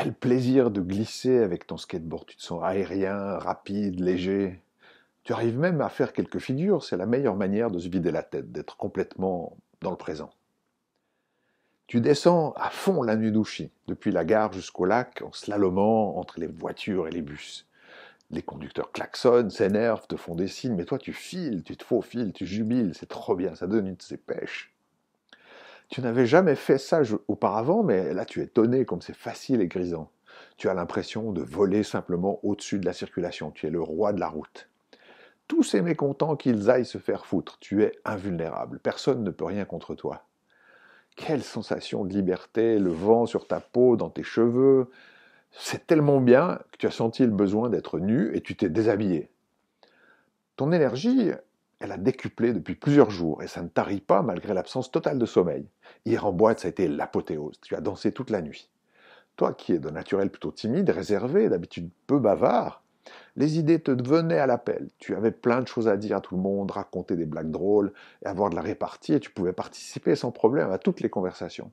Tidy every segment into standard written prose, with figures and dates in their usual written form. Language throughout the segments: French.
Quel plaisir de glisser avec ton skateboard. Tu te sens aérien, rapide, léger. Tu arrives même à faire quelques figures. C'est la meilleure manière de se vider la tête, d'être complètement dans le présent. Tu descends à fond la Nudushi, depuis la gare jusqu'au lac, en slalomant entre les voitures et les bus. Les conducteurs klaxonnent, s'énervent, te font des signes, mais toi tu files, tu te faufiles, tu jubiles, c'est trop bien, ça donne une de ces pêches. Tu n'avais jamais fait ça auparavant, mais là tu es étonné comme c'est facile et grisant. Tu as l'impression de voler simplement au-dessus de la circulation, tu es le roi de la route. Tous ces mécontents qu'ils aillent se faire foutre, tu es invulnérable, personne ne peut rien contre toi. Quelle sensation de liberté, le vent sur ta peau, dans tes cheveux. C'est tellement bien que tu as senti le besoin d'être nu et tu t'es déshabillé. Ton énergie, elle a décuplé depuis plusieurs jours et ça ne tarit pas malgré l'absence totale de sommeil. Hier en boîte, ça a été l'apothéose. Tu as dansé toute la nuit. Toi qui es de naturel plutôt timide, réservé, d'habitude peu bavard, les idées te venaient à l'appel. Tu avais plein de choses à dire à tout le monde, raconter des blagues drôles et avoir de la répartie et tu pouvais participer sans problème à toutes les conversations.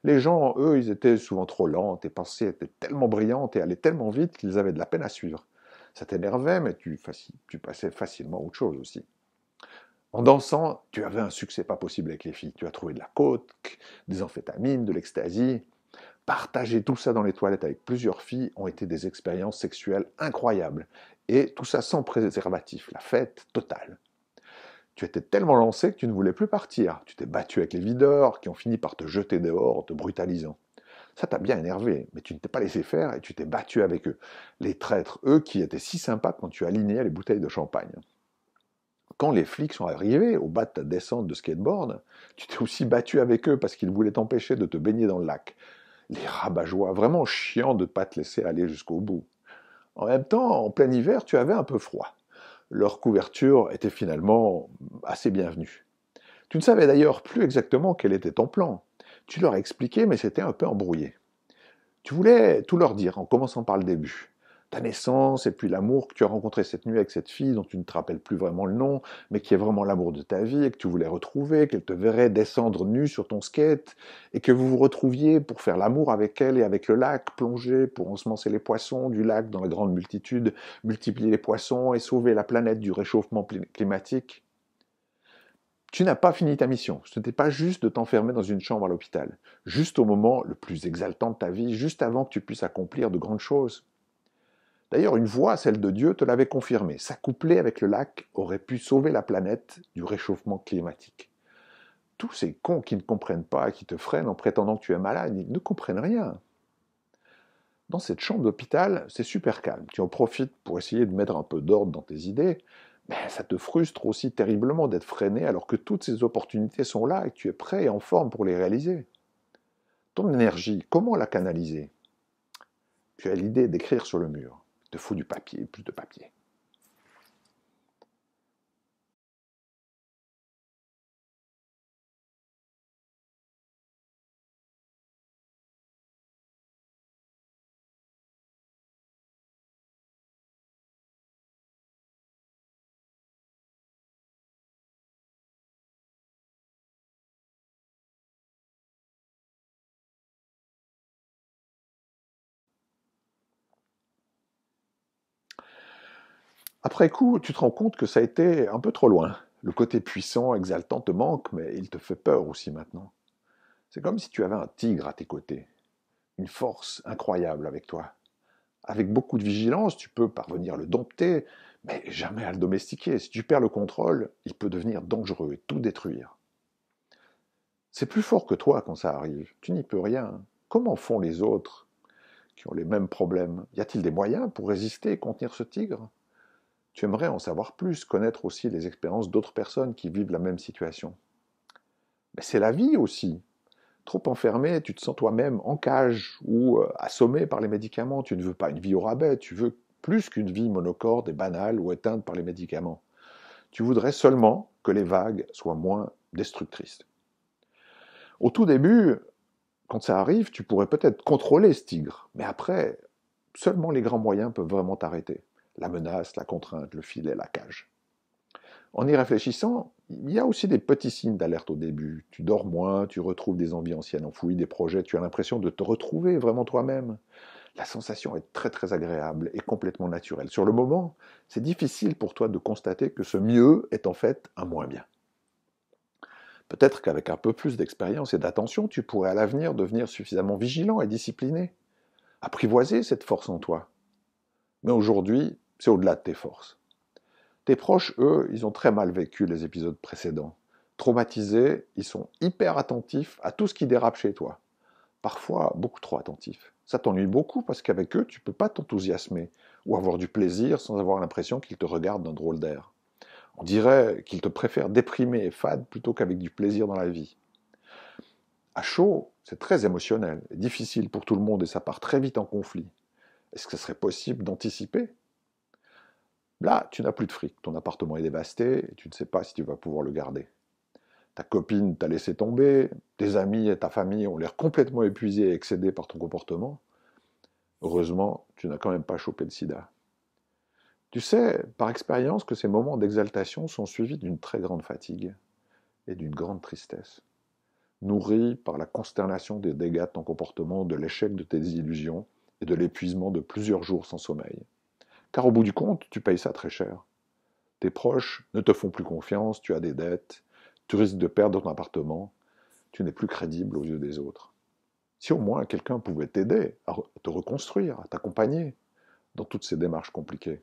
Les gens, eux, ils étaient souvent trop lents, tes pensées étaient tellement brillantes et allaient tellement vite qu'ils avaient de la peine à suivre. Ça t'énervait, mais tu passais facilement à autre chose aussi. En dansant, tu avais un succès pas possible avec les filles. Tu as trouvé de la coke, des amphétamines, de l'ecstasy. Partager tout ça dans les toilettes avec plusieurs filles ont été des expériences sexuelles incroyables. Et tout ça sans préservatif, la fête totale. Tu étais tellement lancé que tu ne voulais plus partir. Tu t'es battu avec les videurs qui ont fini par te jeter dehors en te brutalisant. Ça t'a bien énervé, mais tu ne t'es pas laissé faire et tu t'es battu avec eux. Les traîtres, eux, qui étaient si sympas quand tu alignais les bouteilles de champagne. Quand les flics sont arrivés au bas de ta descente de skateboard, tu t'es aussi battu avec eux parce qu'ils voulaient t'empêcher de te baigner dans le lac. Les rabat-joie, vraiment chiants de ne pas te laisser aller jusqu'au bout. En même temps, en plein hiver, tu avais un peu froid. Leur couverture était finalement assez bienvenue. Tu ne savais d'ailleurs plus exactement quel était ton plan. Tu leur as expliqué, mais c'était un peu embrouillé. Tu voulais tout leur dire, en commençant par le début. Ta naissance, et puis l'amour que tu as rencontré cette nuit avec cette fille dont tu ne te rappelles plus vraiment le nom, mais qui est vraiment l'amour de ta vie, et que tu voulais retrouver, qu'elle te verrait descendre nue sur ton skate, et que vous vous retrouviez pour faire l'amour avec elle et avec le lac, plonger pour ensemencer les poissons du lac dans la grande multitude, multiplier les poissons et sauver la planète du réchauffement climatique. Tu n'as pas fini ta mission. Ce n'était pas juste de t'enfermer dans une chambre à l'hôpital. Juste au moment le plus exaltant de ta vie, juste avant que tu puisses accomplir de grandes choses. D'ailleurs, une voix, celle de Dieu, te l'avait confirmé. S'accoupler avec le lac aurait pu sauver la planète du réchauffement climatique. Tous ces cons qui ne comprennent pas, qui te freinent en prétendant que tu es malade, ils ne comprennent rien. Dans cette chambre d'hôpital, c'est super calme. Tu en profites pour essayer de mettre un peu d'ordre dans tes idées, mais ça te frustre aussi terriblement d'être freiné alors que toutes ces opportunités sont là et que tu es prêt et en forme pour les réaliser. Ton énergie, comment la canaliser? Tu as l'idée d'écrire sur le mur. Il te faut du papier, plus de papier. Après coup, tu te rends compte que ça a été un peu trop loin. Le côté puissant, exaltant te manque, mais il te fait peur aussi maintenant. C'est comme si tu avais un tigre à tes côtés, une force incroyable avec toi. Avec beaucoup de vigilance, tu peux parvenir à le dompter, mais jamais à le domestiquer. Si tu perds le contrôle, il peut devenir dangereux et tout détruire. C'est plus fort que toi quand ça arrive. Tu n'y peux rien. Comment font les autres qui ont les mêmes problèmes? Y a-t-il des moyens pour résister et contenir ce tigre? Tu aimerais en savoir plus, connaître aussi les expériences d'autres personnes qui vivent la même situation. Mais c'est la vie aussi. Trop enfermé, tu te sens toi-même en cage ou assommé par les médicaments. Tu ne veux pas une vie au rabais, tu veux plus qu'une vie monocorde et banale ou éteinte par les médicaments. Tu voudrais seulement que les vagues soient moins destructrices. Au tout début, quand ça arrive, tu pourrais peut-être contrôler ce tigre, mais après, seulement les grands moyens peuvent vraiment t'arrêter. La menace, la contrainte, le filet, la cage. En y réfléchissant, il y a aussi des petits signes d'alerte au début. Tu dors moins, tu retrouves des envies anciennes enfouies, des projets, tu as l'impression de te retrouver vraiment toi-même. La sensation est très très agréable et complètement naturelle. Sur le moment, c'est difficile pour toi de constater que ce mieux est en fait un moins bien. Peut-être qu'avec un peu plus d'expérience et d'attention, tu pourrais à l'avenir devenir suffisamment vigilant et discipliné, apprivoiser cette force en toi. Mais aujourd'hui, c'est au-delà de tes forces. Tes proches, eux, ils ont très mal vécu les épisodes précédents. Traumatisés, ils sont hyper attentifs à tout ce qui dérape chez toi. Parfois, beaucoup trop attentifs. Ça t'ennuie beaucoup parce qu'avec eux, tu ne peux pas t'enthousiasmer ou avoir du plaisir sans avoir l'impression qu'ils te regardent d'un drôle d'air. On dirait qu'ils te préfèrent déprimé et fade plutôt qu'avec du plaisir dans la vie. À chaud, c'est très émotionnel et difficile pour tout le monde et ça part très vite en conflit. Est-ce que ce serait possible d'anticiper? Là, tu n'as plus de fric, ton appartement est dévasté et tu ne sais pas si tu vas pouvoir le garder. Ta copine t'a laissé tomber, tes amis et ta famille ont l'air complètement épuisés et excédés par ton comportement. Heureusement, tu n'as quand même pas chopé le sida. Tu sais, par expérience, que ces moments d'exaltation sont suivis d'une très grande fatigue et d'une grande tristesse, nourris par la consternation des dégâts de ton comportement, de l'échec de tes illusions et de l'épuisement de plusieurs jours sans sommeil. Car au bout du compte, tu payes ça très cher. Tes proches ne te font plus confiance, tu as des dettes, tu risques de perdre ton appartement, tu n'es plus crédible aux yeux des autres. Si au moins quelqu'un pouvait t'aider à te reconstruire, à t'accompagner dans toutes ces démarches compliquées.